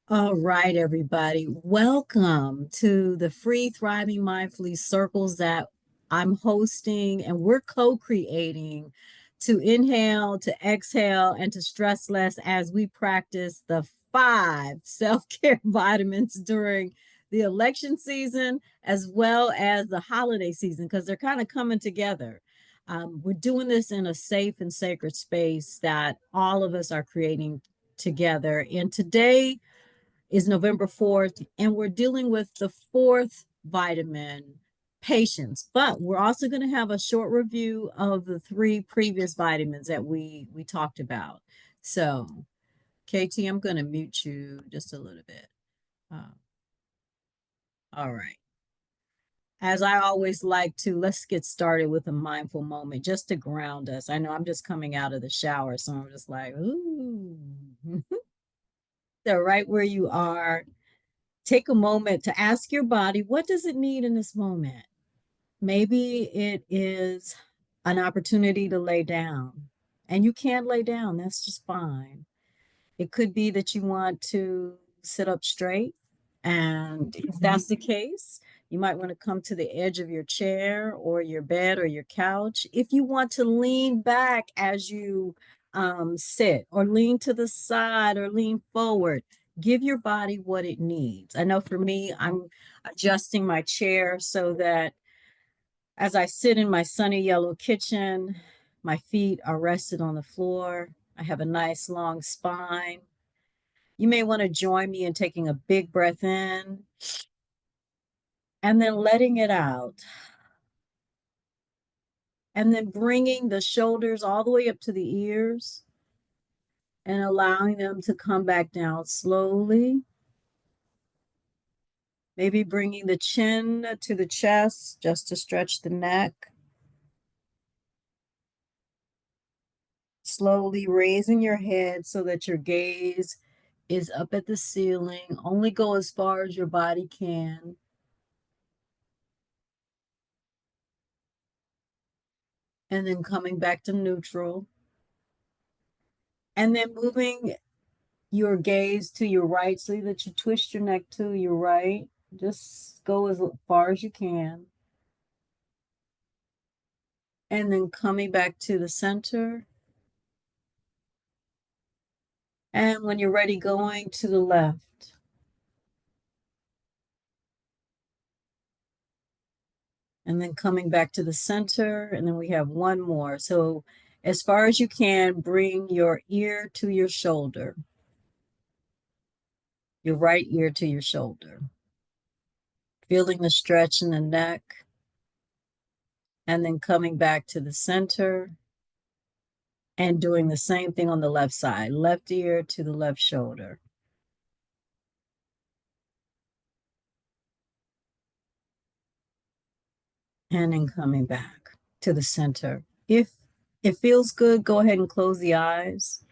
All right, everybody. Welcome to the Free Thriving Mindfully Circles that I'm hosting and we're co-creating to inhale, to exhale, and to stress less as we practice the five self-care vitamins during the election season as well as the holiday season because they're kind of coming together. We're doing this in a safe and sacred space that all of us are creating together. And today, is November 4th, and we're dealing with the fourth vitamin, patience. But we're also going to have a short review of the three previous vitamins that we talked about. So, KT, I'm going to mute you just a little bit. Uh, all right. As I always like to, let's get started with a mindful moment just to ground us. I know I'm just coming out of the shower, so I'm just like, ooh. So, right where you are, take a moment to ask your body, what does it need in this moment? Maybe it is an opportunity to lay down, and you can't lay down. That's just fine. It could be that you want to sit up straight. And if that's the case, you might want to come to the edge of your chair or your bed or your couch. If you want to lean back as you sit, or lean to the side or lean forward, give your body what it needs. I know for me, I'm adjusting my chair so that as I sit in my sunny yellow kitchen, my feet are rested on the floor. I have a nice long spine. You may want to join me in taking a big breath in and then letting it out. And then bringing the shoulders all the way up to the ears and allowing them to come back down slowly. Maybe bringing the chin to the chest just to stretch the neck. Slowly raising your head so that your gaze is up at the ceiling. Only go as far as your body can. And then coming back to neutral. And then moving your gaze to your right so that you twist your neck to your right. Just go as far as you can. And then coming back to the center. And when you're ready, going to the left. And then coming back to the center. And then we have one more. So, as far as you can, bring your ear to your shoulder, your right ear to your shoulder. Feeling the stretch in the neck. And then coming back to the center and doing the same thing on the left side, left ear to the left shoulder. And then coming back to the center. If it feels good, go ahead and close the eyes.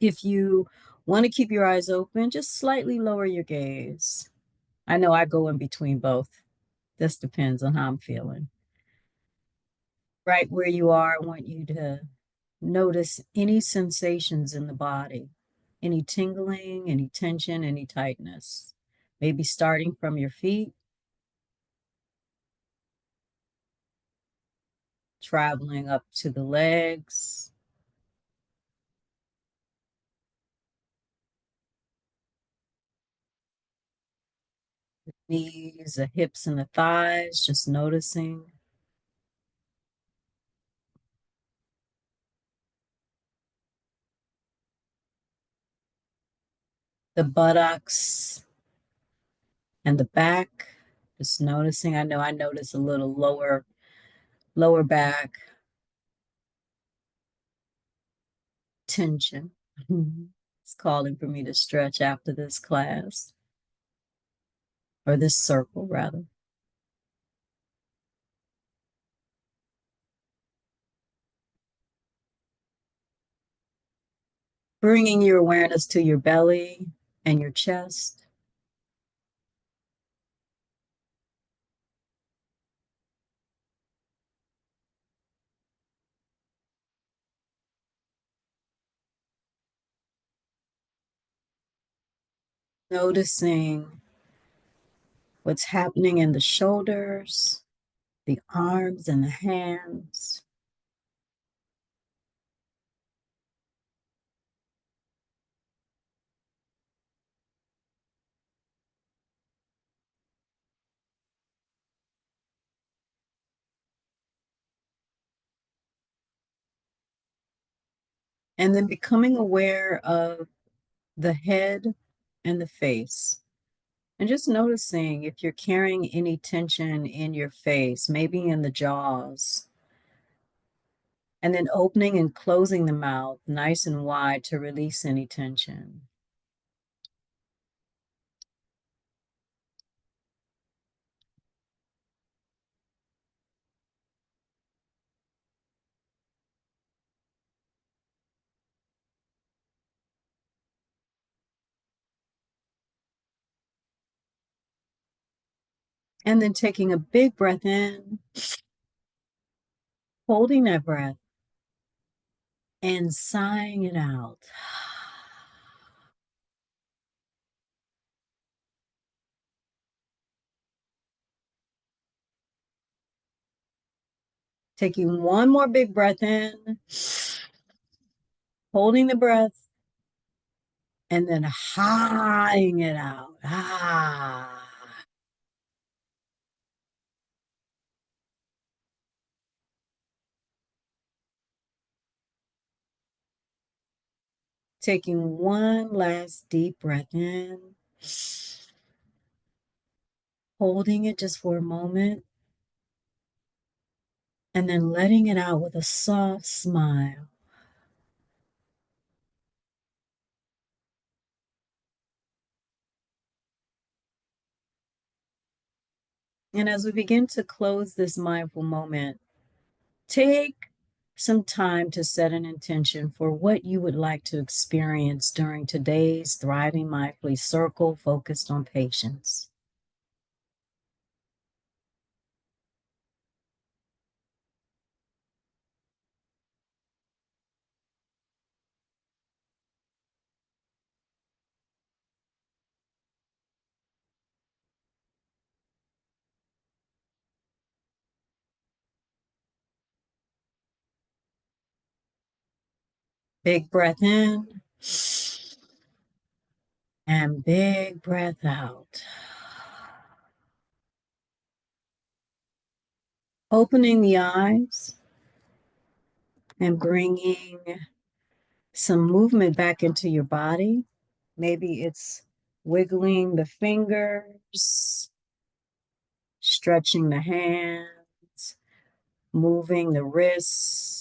If you want to keep your eyes open, just slightly lower your gaze. I know I go in between both. This depends on how I'm feeling. Right where you are, I want you to notice any sensations in the body, any tingling, any tension, any tightness. Maybe starting from your feet, traveling up to the legs, knees, the hips, and the thighs, just noticing the buttocks and the back, just noticing. I know I notice a little lower back tension. It's calling for me to stretch after this class, or this circle rather. Bringing your awareness to your belly and your chest. Noticing what's happening in the shoulders, the arms, and the hands. And then becoming aware of the head and the face. And just noticing if you're carrying any tension in your face, maybe in the jaws. And then opening and closing the mouth nice and wide to release any tension. And then taking a big breath in, holding that breath, and sighing it out. Taking one more big breath in, holding the breath, and then sighing it out. Ah. Taking one last deep breath in, holding it just for a moment, and then letting it out with a soft smile. And as we begin to close this mindful moment, take some time to set an intention for what you would like to experience during today's Thriving Mindfully Circle focused on patience. Big breath in and big breath out. Opening the eyes and bringing some movement back into your body. Maybe it's wiggling the fingers, stretching the hands, moving the wrists,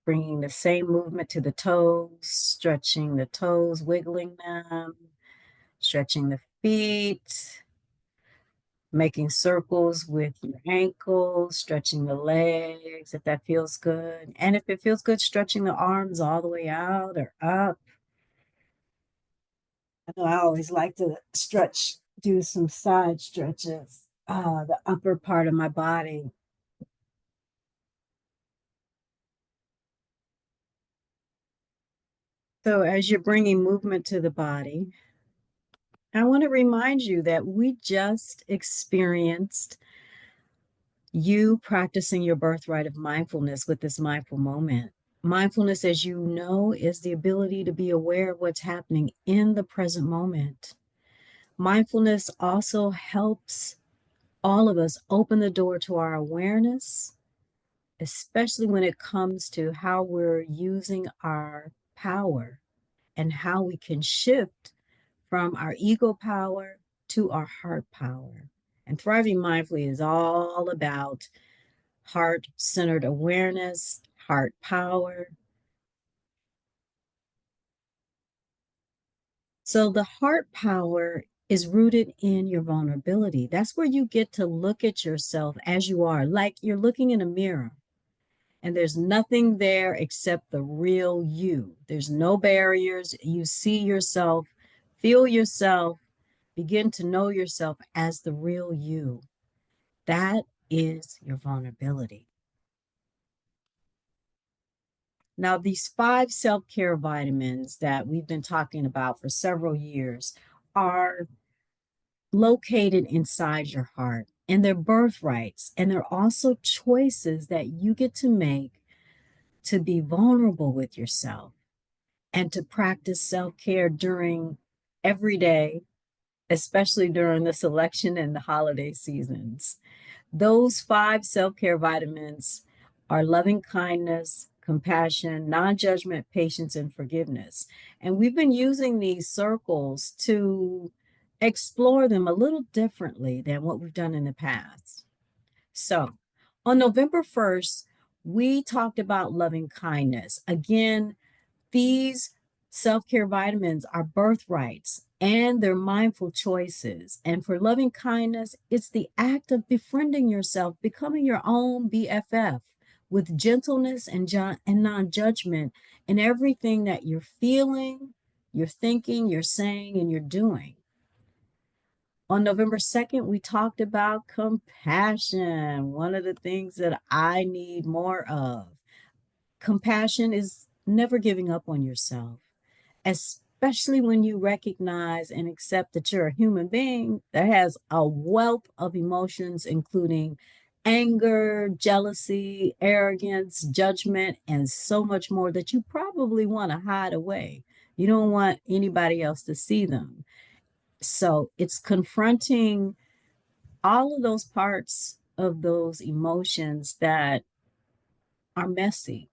bringing the same movement to the toes, stretching the toes, wiggling them, stretching the feet, making circles with your ankles, stretching the legs if that feels good. And if it feels good, stretching the arms all the way out or up. I know I always like to stretch, do some side stretches, the upper part of my body. So as you're bringing movement to the body, I want to remind you that we just experienced you practicing your birthright of mindfulness with this mindful moment. Mindfulness, as you know, is the ability to be aware of what's happening in the present moment. Mindfulness also helps all of us open the door to our awareness, especially when it comes to how we're using our power and how we can shift from our ego power to our heart power. And thriving mindfully is all about heart centered awareness, heart power. So the heart power is rooted in your vulnerability. That's where you get to look at yourself as you are, like you're looking in a mirror. And there's nothing there except the real you. There's no barriers. You see yourself, feel yourself, begin to know yourself as the real you. That is your vulnerability. Now, these 5 self care vitamins that we've been talking about for several years are located inside your heart, and they're birthrights, and they're also choices that you get to make to be vulnerable with yourself and to practice self-care during every day, especially during this election and the holiday seasons. Those five self-care vitamins are loving kindness, compassion, non-judgment, patience, and forgiveness. And we've been using these circles to explore them a little differently than what we've done in the past. So, on November 1st, we talked about loving kindness. Again, these self care vitamins are birthrights and they're mindful choices. And for loving kindness, it's the act of befriending yourself, becoming your own BFF with gentleness and non judgment in everything that you're feeling, you're thinking, you're saying, and you're doing. On November 2nd, we talked about compassion, one of the things that I need more of. Compassion is never giving up on yourself, especially when you recognize and accept that you're a human being that has a wealth of emotions, including anger, jealousy, arrogance, judgment, and so much more that you probably want to hide away. You don't want anybody else to see them. So it's confronting all of those parts of those emotions that are messy,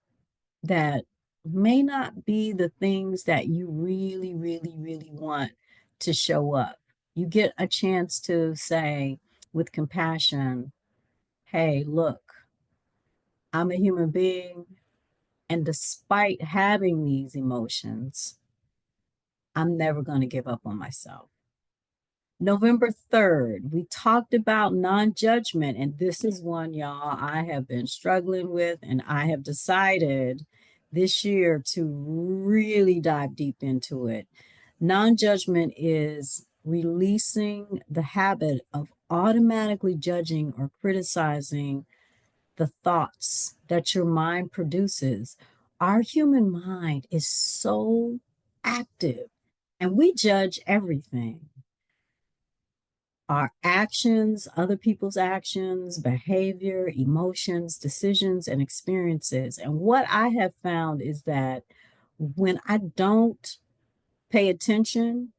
that may not be the things that you really, really, really want to show up. You get a chance to say with compassion, hey, look, I'm a human being. And despite having these emotions, I'm never going to give up on myself. November 3rd, we talked about non judgment. And this is one, y'all, I have been struggling with. And I have decided this year to really dive deep into it. Non judgment is releasing the habit of automatically judging or criticizing the thoughts that your mind produces. Our human mind is so active and we judge everything, our actions, other people's actions, behavior, emotions, decisions, and experiences. And what I have found is that when I don't pay attention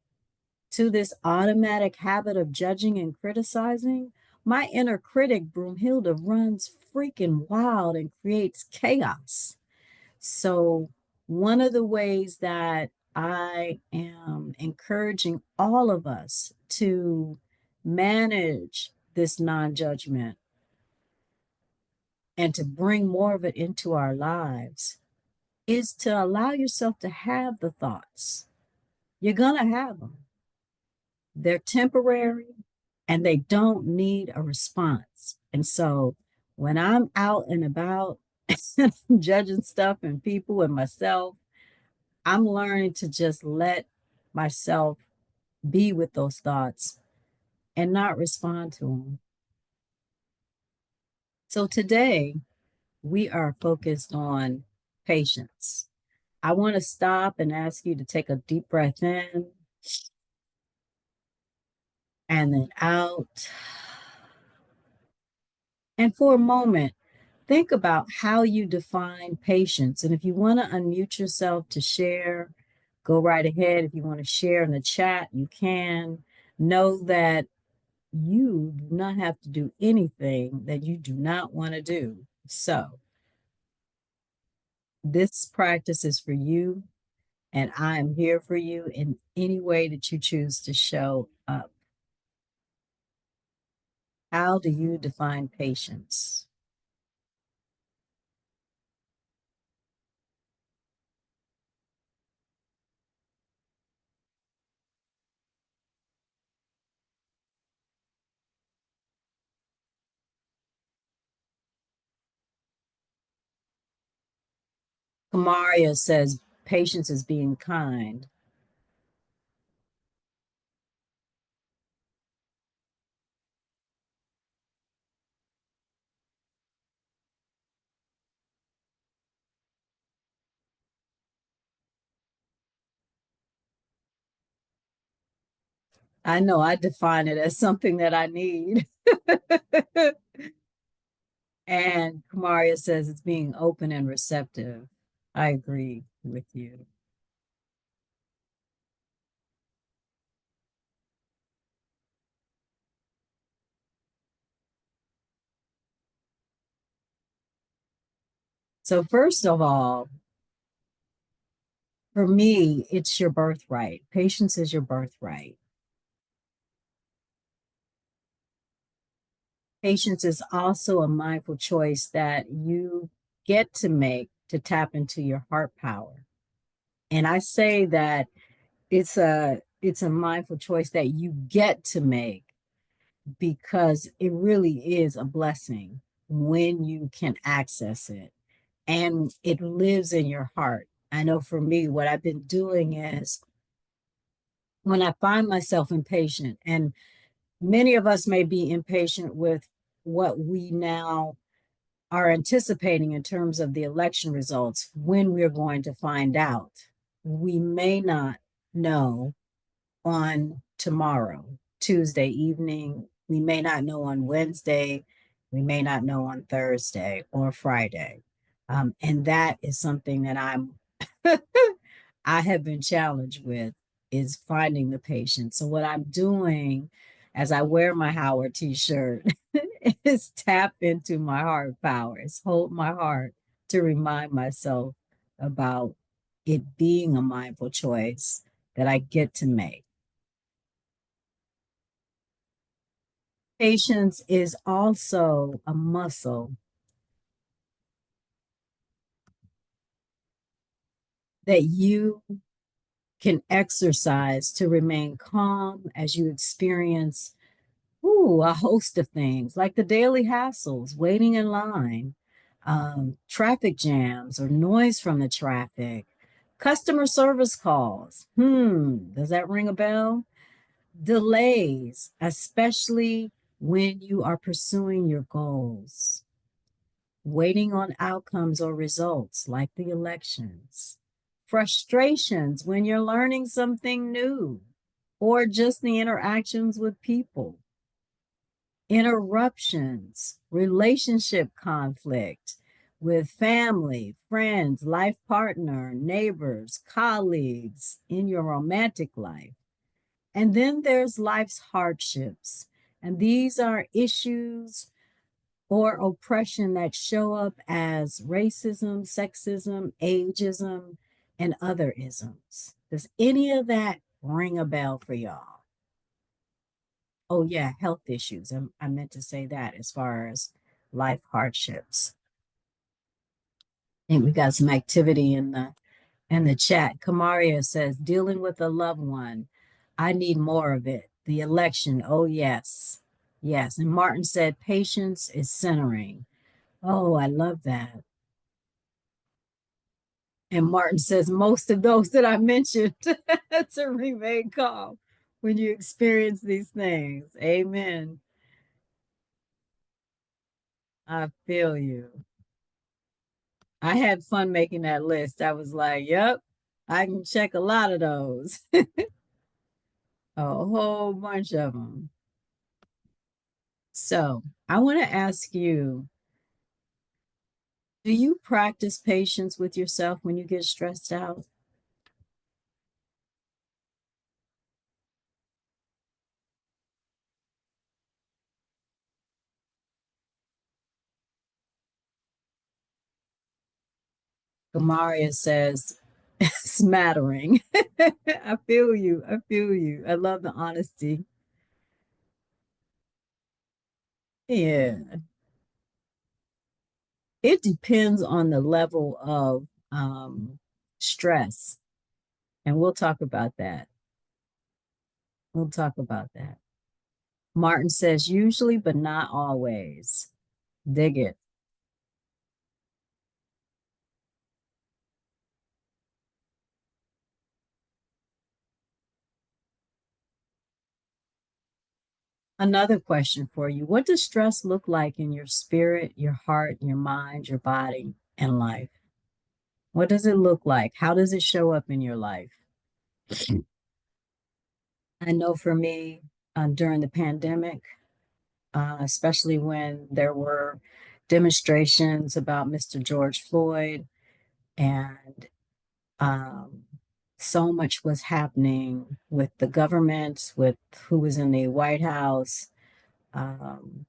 to this automatic habit of judging and criticizing, my inner critic, Broomhilda, runs freaking wild and creates chaos. So, one of the ways that I am encouraging all of us to manage this non judgment and to bring more of it into our lives is to allow yourself to have the thoughts. You're going to have them, they're temporary and they don't need a response. And so, when I'm out and about judging stuff and people and myself, I'm learning to just let myself be with those thoughts and not respond to them. So today we are focused on patience. I want to stop and ask you to take a deep breath in and then out. And for a moment, think about how you define patience. And if you want to unmute yourself to share, go right ahead. If you want to share in the chat, you can. Know that you do not have to do anything that you do not want to do. So, this practice is for you, and I am here for you in any way that you choose to show up. How do you define patience? Kamaria says patience is being kind. I know I define it as something that I need. And Kamaria says it's being open and receptive. I agree with you. So, first of all, for me, it's your birthright. Patience is your birthright. Patience is also a mindful choice that you get to make to tap into your heart power. And I say that it's a mindful choice that you get to make because it really is a blessing when you can access it and it lives in your heart. I know for me, what I've been doing is when I find myself impatient, and many of us may be impatient with what we now are anticipating in terms of the election results, when we're going to find out. We may not know on tomorrow, Tuesday evening. We may not know on Wednesday. We may not know on Thursday or Friday. And that is something that I have been challenged with, is finding the patience. So what I'm doing as I wear my Howard t-shirt is tap into my heart power. It's hold my heart to remind myself about it being a mindful choice that I get to make. Patience is also a muscle that you can exercise to remain calm as you experience a host of things like the daily hassles, waiting in line, traffic jams or noise from the traffic, customer service calls. Does that ring a bell? Delays, especially when you are pursuing your goals, waiting on outcomes or results like the elections, frustrations when you're learning something new, or just the interactions with people, interruptions, relationship conflict with family, friends, life partner, neighbors, colleagues in your romantic life. And then there's life's hardships. And these are issues or oppression that show up as racism, sexism, ageism, and other isms. Does any of that ring a bell for y'all? Oh, yeah, health issues. I meant to say that as far as life hardships. I think we got some activity in the chat. Kamaria says, dealing with a loved one. I need more of it. The election. Oh, yes. Yes. And Martin said, patience is centering. Oh, I love that. And Martin says, most of those that I mentioned to remain calm when you experience these things. Amen. I feel you. I had fun making that list. I was like, yep, I can check a lot of those, a whole bunch of them. So I want to ask you, do you practice patience with yourself when you get stressed out? Gamaria says, smattering. I feel you. I feel you. I love the honesty. Yeah. It depends on the level of stress. And we'll talk about that. We'll talk about that. Martin says, usually, but not always. Dig it. Another question for you. What does stress look like in your spirit, your heart, your mind, your body, and life? What does it look like? How does it show up in your life? I know for me, during the pandemic, especially when there were demonstrations about Mr. George Floyd, and um, so much was happening with the government, with who was in the White House, um,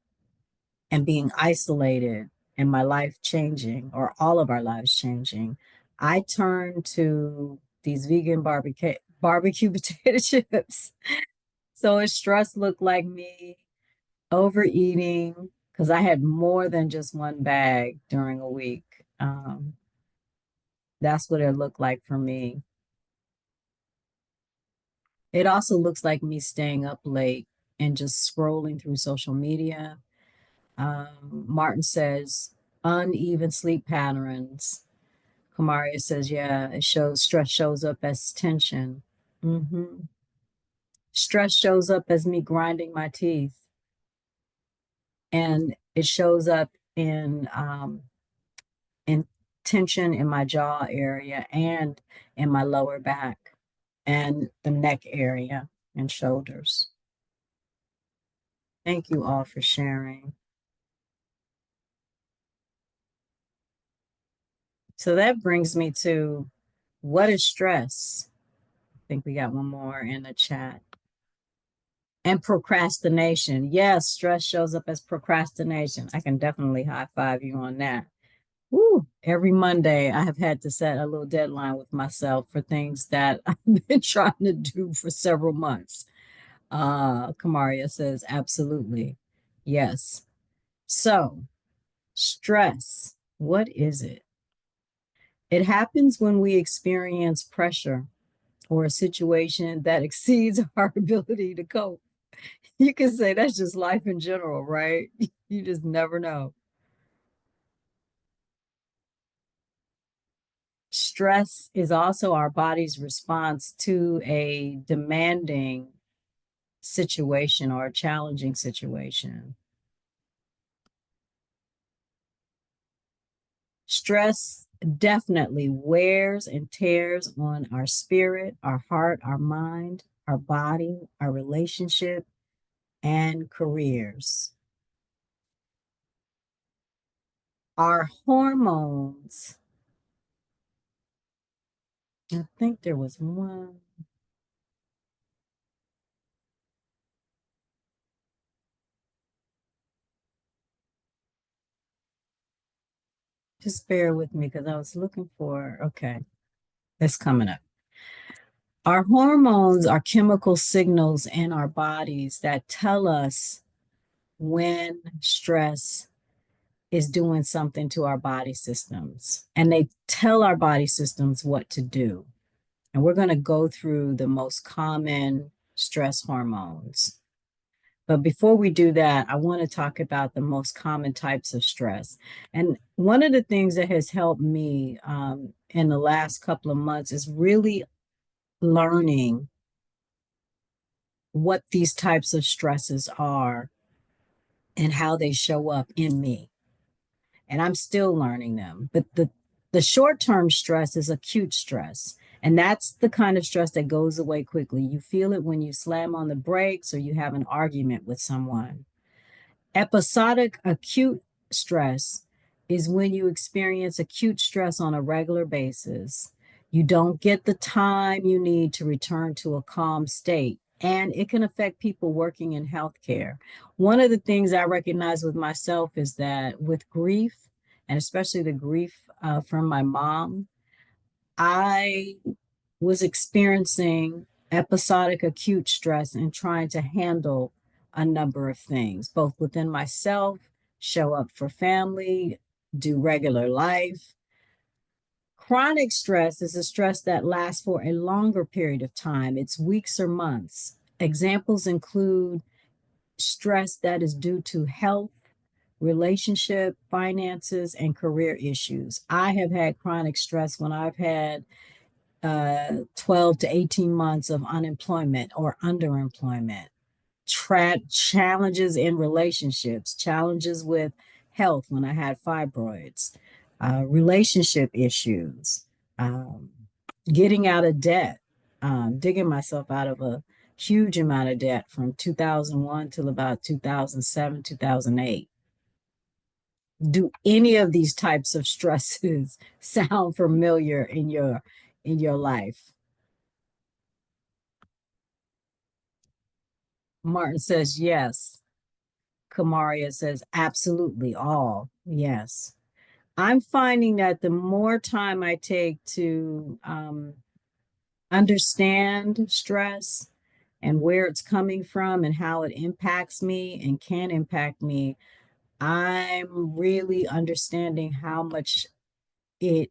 and being isolated, and my life changing, or all of our lives changing. I turned to these vegan barbecue potato chips. So it stress looked like me overeating because I had more than just one bag during a week. That's what it looked like for me. It also looks like me staying up late and just scrolling through social media. Martin says uneven sleep patterns. Kamaria says, yeah, it shows stress shows up as tension. Hmm. Stress shows up as me grinding my teeth, and it shows up in tension in my jaw area and in my lower back and the neck area and shoulders. Thank you all for sharing. So that brings me to, what is stress? I think we got one more in the chat. And procrastination. Yes, stress shows up as procrastination. I can definitely high five you on that. Woo. Every Monday, I have had to set a little deadline with myself for things that I've been trying to do for several months. Kamaria says, absolutely. Yes. So, stress, what is it? It happens when we experience pressure or a situation that exceeds our ability to cope. You can say that's just life in general, right? You just never know. Stress is also our body's response to a demanding situation or a challenging situation. Stress definitely wears and tears on our spirit, our heart, our mind, our body, our relationship, and careers. Our hormones, I think there was one, just bear with me because I was looking for, okay, it's coming up. Our hormones are chemical signals in our bodies that tell us when stress is doing something to our body systems. And they tell our body systems what to do. And we're going to go through the most common stress hormones. But before we do that, I want to talk about the most common types of stress. And one of the things that has helped me in the last couple of months is really learning what these types of stresses are and how they show up in me. And I'm still learning them. But the short-term stress is acute stress. And that's the kind of stress that goes away quickly. You feel it when you slam on the brakes or you have an argument with someone. Episodic acute stress is when you experience acute stress on a regular basis. You don't get the time you need to return to a calm state, and it can affect people working in healthcare. One of the things I recognize with myself is that with grief, and especially the grief from my mom, I was experiencing episodic acute stress and trying to handle a number of things, both within myself, show up for family, do regular life. Chronic stress is a stress that lasts for a longer period of time, it's weeks or months. Examples include stress that is due to health, relationship, finances, and career issues. I have had chronic stress when I've had 12 to 18 months of unemployment or underemployment, challenges in relationships, challenges with health when I had fibroids, relationship issues, um, getting out of debt, digging myself out of a huge amount of debt from 2001 till about 2007, 2008. Do any of these types of stresses sound familiar in your life? Martin says yes. Kamaria says absolutely all. Yes. I'm finding that the more time I take to understand stress and where it's coming from and how it impacts me and can impact me, I'm really understanding how much it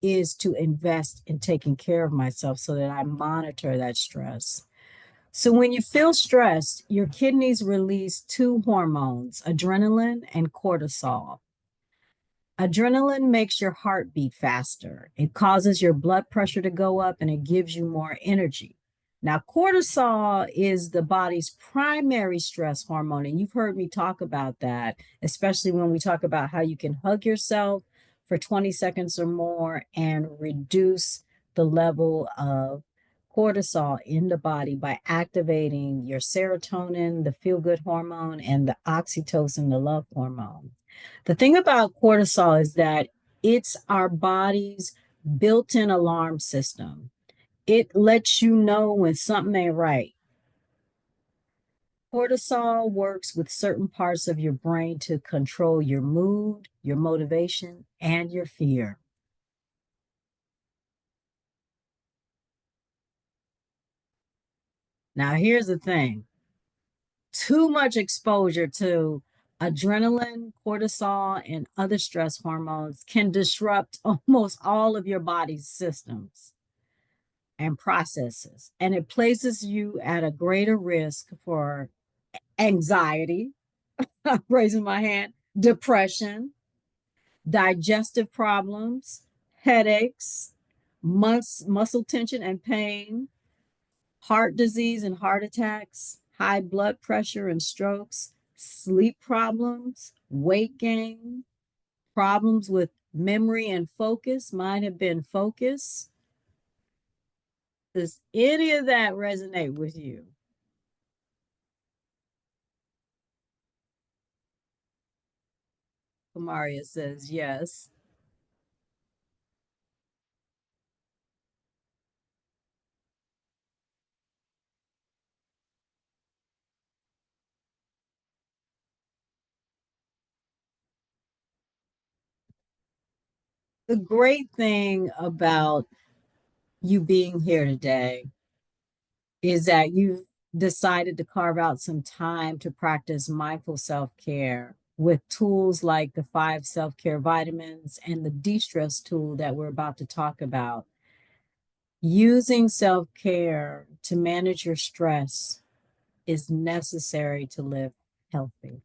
is to invest in taking care of myself so that I monitor that stress. So, when you feel stressed, your kidneys release two hormones, adrenaline and cortisol. Adrenaline makes your heart beat faster. It causes your blood pressure to go up and it gives you more energy. Now, cortisol is the body's primary stress hormone. And you've heard me talk about that, especially when we talk about how you can hug yourself for 20 seconds or more and reduce the level of cortisol in the body by activating your serotonin, the feel good hormone, and the oxytocin, the love hormone. The thing about cortisol is that it's our body's built in alarm system. It lets you know when something ain't right. Cortisol works with certain parts of your brain to control your mood, your motivation, and your fear. Now, here's the thing: too much exposure to adrenaline, cortisol, and other stress hormones can disrupt almost all of your body's systems and processes. And it places you at a greater risk for anxiety, I'm raising my hand, depression, digestive problems, headaches, muscle tension and pain, heart disease and heart attacks, high blood pressure and strokes, sleep problems, weight gain, problems with memory and focus. Mine have been focus. Does any of that resonate with you? Kamaria says yes. The great thing about you being here today is that you've decided to carve out some time to practice mindful self care with tools like the five self care vitamins and the de stress tool that we're about to talk about. Using self care to manage your stress is necessary to live healthy.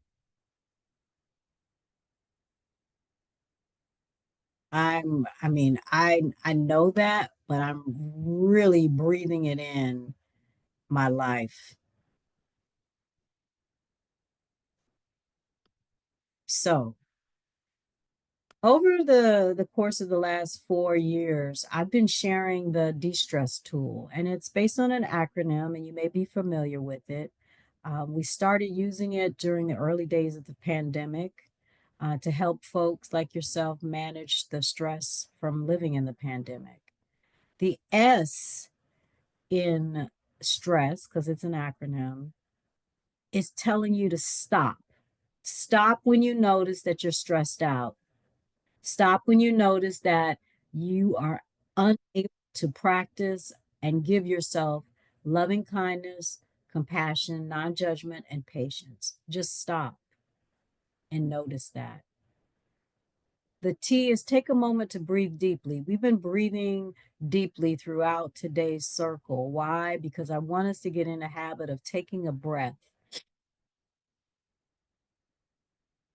I know that, but I'm really breathing it in my life. So, over the course of the last 4 years, I've been sharing the de-stress tool, and it's based on an acronym, and you may be familiar with it. We started using it during the early days of the pandemic to help folks like yourself manage the stress from living in the pandemic. The S in stress, because it's an acronym, is telling you to stop. Stop when you notice that you're stressed out. Stop when you notice that you are unable to practice and give yourself loving kindness, compassion, non judgment, and patience. Just stop and notice that. The T is take a moment to breathe deeply. We've been breathing deeply throughout today's circle. Why? Because I want us to get in a habit of taking a breath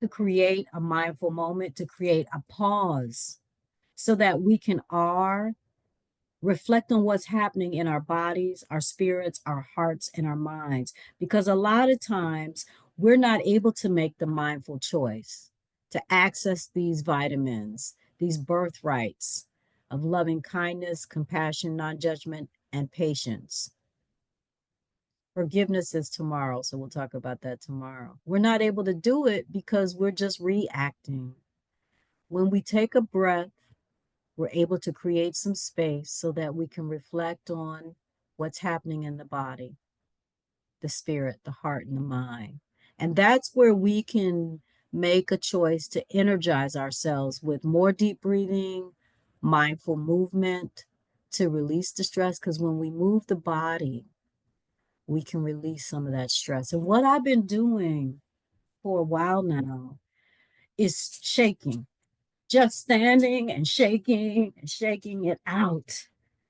to create a mindful moment, to create a pause so that we can R, reflect on what's happening in our bodies, our spirits, our hearts, and our minds. Because a lot of times we're not able to make the mindful choice to access these vitamins, these birthrights of loving kindness, compassion, non judgment, and patience. Forgiveness is tomorrow, so we'll talk about that tomorrow. We're not able to do it because we're just reacting. When we take a breath, we're able to create some space so that we can reflect on what's happening in the body, the spirit, the heart, and the mind. And that's where we can make a choice to energize ourselves with more deep breathing, mindful movement to release the stress. Because when we move the body, we can release some of that stress. And what I've been doing for a while now is shaking, just standing and shaking it out.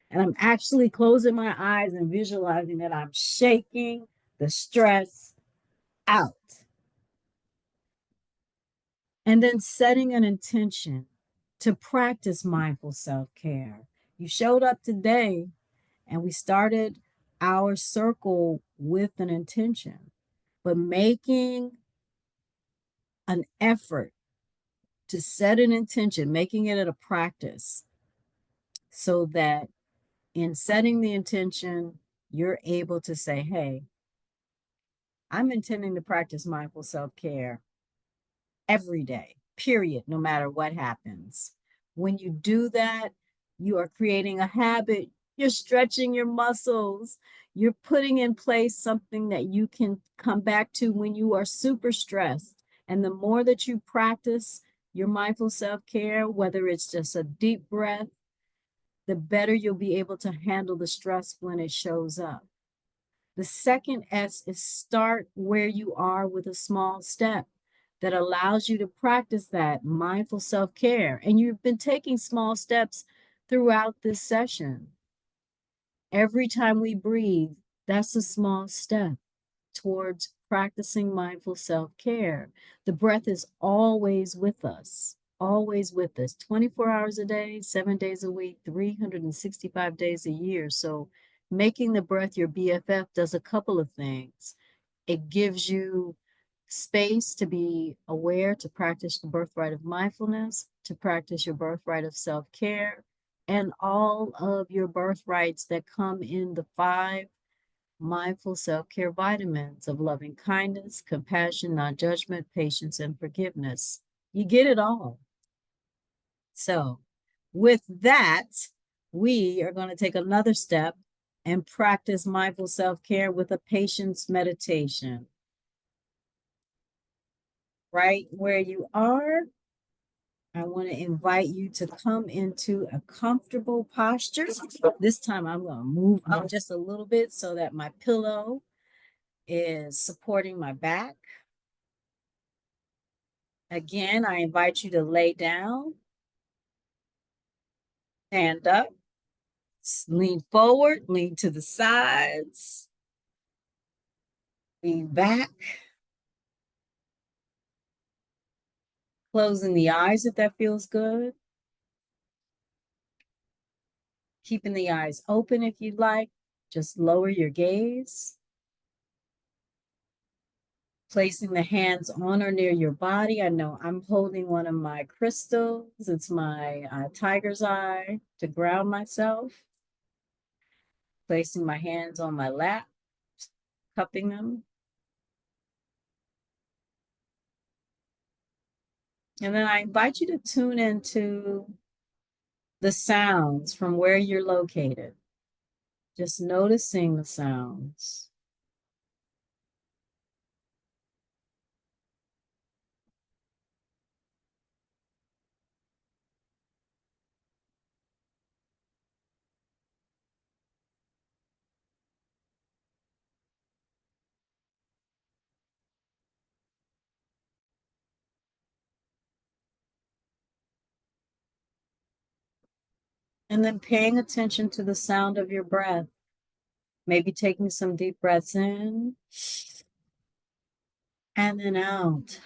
And I'm actually closing my eyes and visualizing that I'm shaking the stress out. And then setting an intention to practice mindful self care. You showed up today and we started our circle with an intention, but making an effort to set an intention, making it a practice so that in setting the intention, you're able to say, hey, I'm intending to practice mindful self care every day, period, no matter what happens. When you do that, you are creating a habit, you're stretching your muscles, you're putting in place something that you can come back to when you are super stressed. And the more that you practice your mindful self care, whether it's just a deep breath, the better you'll be able to handle the stress when it shows up. The second S is start where you are with a small step that allows you to practice that mindful self care. And you've been taking small steps throughout this session. Every time we breathe, that's a small step towards practicing mindful self care. The breath is always with us, 24 hours a day, 7 days a week, 365 days a year. So, making the breath your BFF does a couple of things. It gives you space to be aware, to practice the birthright of mindfulness, to practice your birthright of self care, and all of your birthrights that come in the five mindful self care vitamins of loving kindness, compassion, non judgment, patience, and forgiveness. You get it all. So, with that, we are going to take another step and practice mindful self care with a patience meditation. Right where you are, I want to invite you to come into a comfortable posture. This time I'm going to move up just a little bit so that my pillow is supporting my back. Again, I invite you to lay down, stand up, lean forward, lean to the sides, lean back, closing the eyes if that feels good, keeping the eyes open if you'd like. Just lower your gaze. Placing the hands on or near your body. I know I'm holding one of my crystals. It's my tiger's eye to ground myself. Placing my hands on my lap, cupping them. And then I invite you to tune into the sounds from where you're located. Just noticing the sounds. And then paying attention to the sound of your breath. Maybe taking some deep breaths in and then out.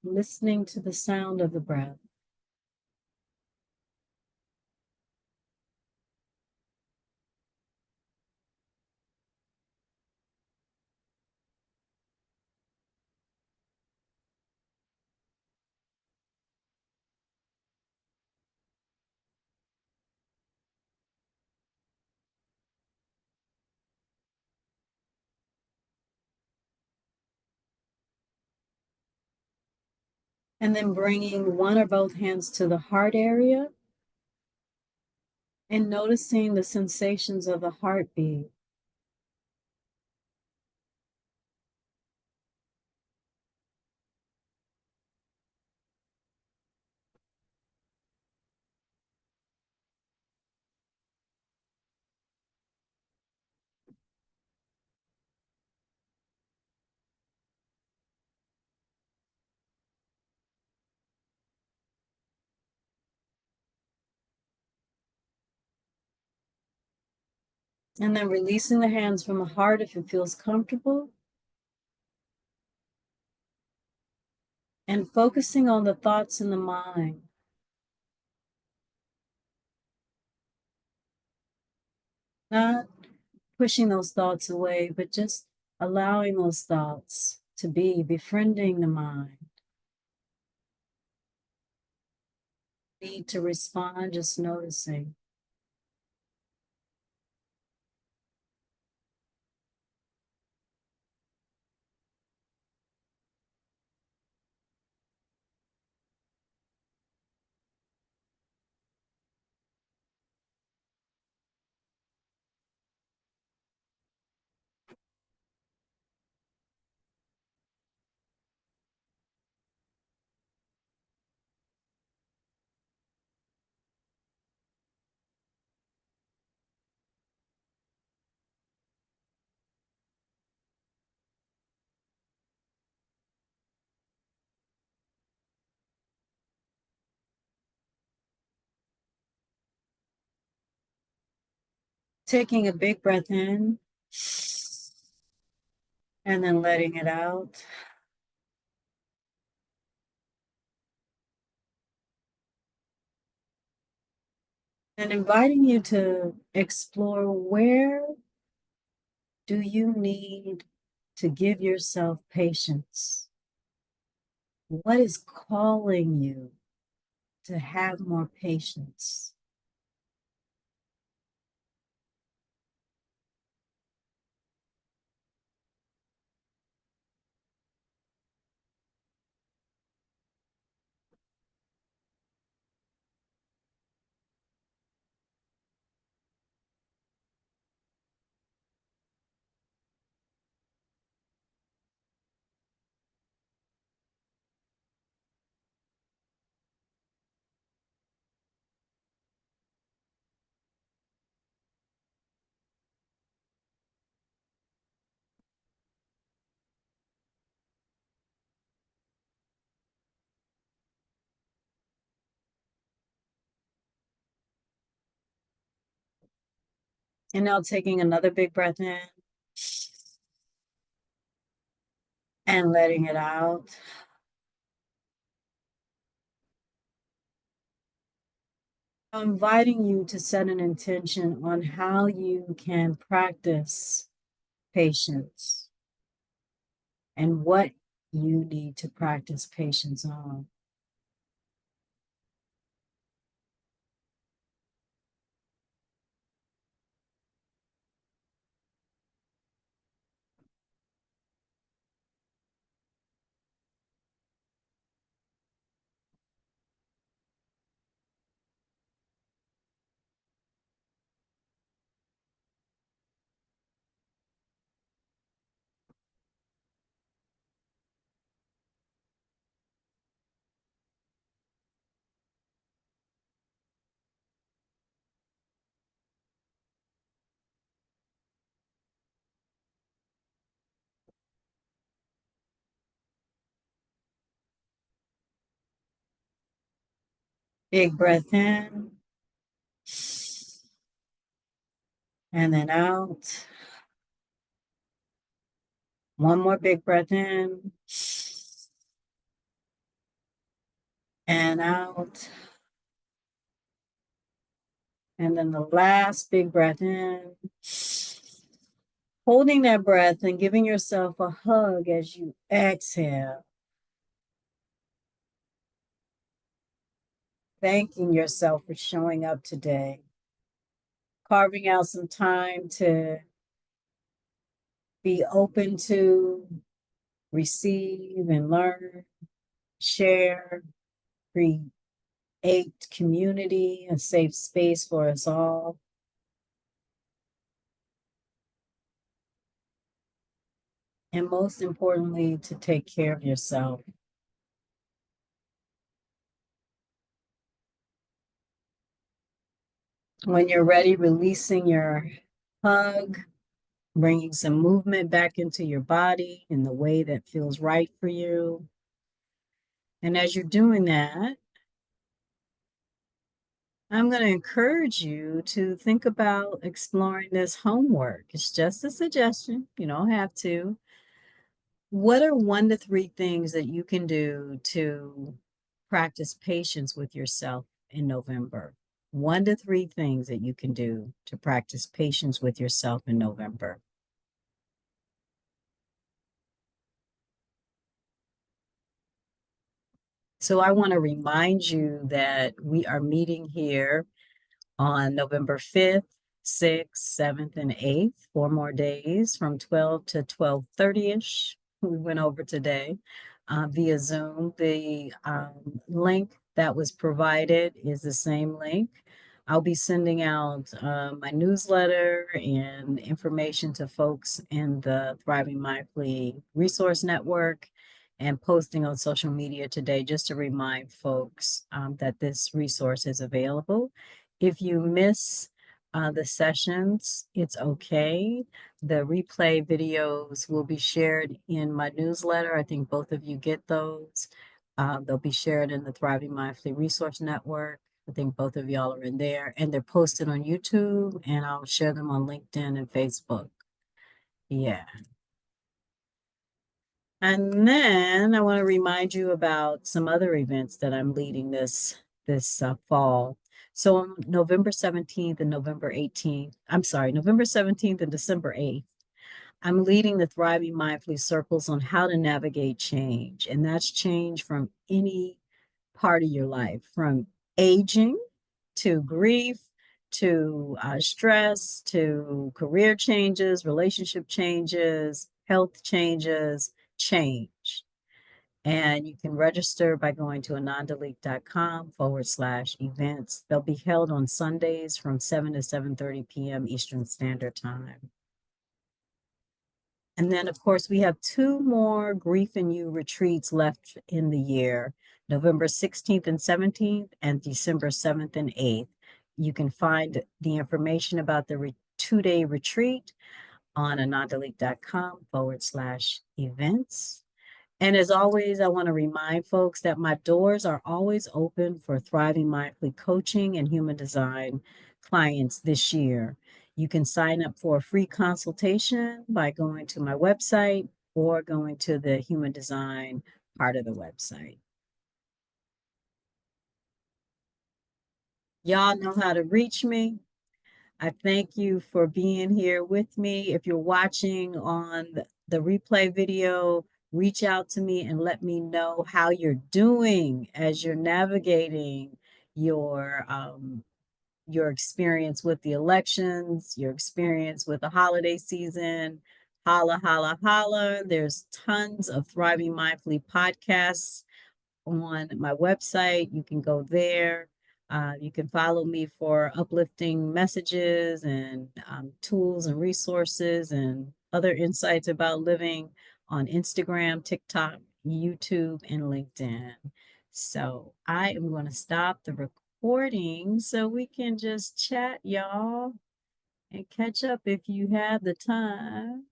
Listening to the sound of the breath. And then bringing one or both hands to the heart area and noticing the sensations of the heartbeat. And then releasing the hands from the heart if it feels comfortable. And focusing on the thoughts in the mind. Not pushing those thoughts away, but just allowing those thoughts to be, befriending the mind. Need to respond, just noticing. Taking a big breath in and then letting it out. And inviting you to explore, where do you need to give yourself patience? What is calling you to have more patience? And now taking another big breath in and letting it out. I'm inviting you to set an intention on how you can practice patience and what you need to practice patience on. Big breath in and then out. One more big breath in and out. And then the last big breath in. Holding that breath and giving yourself a hug as you exhale. Thanking yourself for showing up today. Carving out some time to be open to receive and learn. share, create community, a safe space for us all. And most importantly, to take care of yourself. When you're ready, releasing your hug, bringing some movement back into your body in the way that feels right for you. And as you're doing that, I'm going to encourage you to think about exploring this homework. It's just a suggestion, you don't have to. What are 1 to 3 things that you can do to practice patience with yourself in November? 1 to 3 things that you can do to practice patience with yourself in November. So I want to remind you that we are meeting here on November 5th, 6th, 7th, and 8th, 4 more days from 12 to 12:30ish. We went over today via Zoom. The link that was provided is the same link. I'll be sending out my newsletter and information to folks in the Thriving Mindfully Resource Network and posting on social media today just to remind folks that this resource is available. If you miss the sessions, it's okay. The replay videos will be shared in my newsletter. I think both of you get those. They'll be shared in the Thriving Mindfully Resource Network. I think both of y'all are in there, and they're posted on YouTube, and I'll share them on LinkedIn and Facebook. Yeah. And then I want to remind you about some other events that I'm leading this fall. So on November 17th and November 18th, I'm sorry, November 17th and December 8th, I'm leading the Thriving Mindfully Circles on how to navigate change. And that's change from any part of your life, from aging to grief to stress to career changes, relationship changes, health changes, change. And you can register by going to anandaleeke.com/events. They'll be held on Sundays from 7 to 7:30 p.m. Eastern Standard Time. And then, of course, we have 2 more Grief and You retreats left in the year, November 16th and 17th, and December 7th and 8th. You can find the information about the 2-day retreat on anandaleeke.com/events. And as always, I want to remind folks that my doors are always open for Thriving Mindfully coaching and human design clients this year. You can sign up for a free consultation by going to my website or going to the human design part of the website. Y'all know how to reach me. I thank you for being here with me. If you're watching on the replay video, reach out to me and let me know how you're doing as you're navigating your experience with the elections, your experience with the holiday season. Holla, holla, holla. There's tons of Thriving Mindfully podcasts on my website. You can go there. You can follow me for uplifting messages and tools and resources and other insights about living on Instagram, TikTok, YouTube, and LinkedIn. So I am going to stop the recording so we can just chat, y'all, and catch up if you have the time.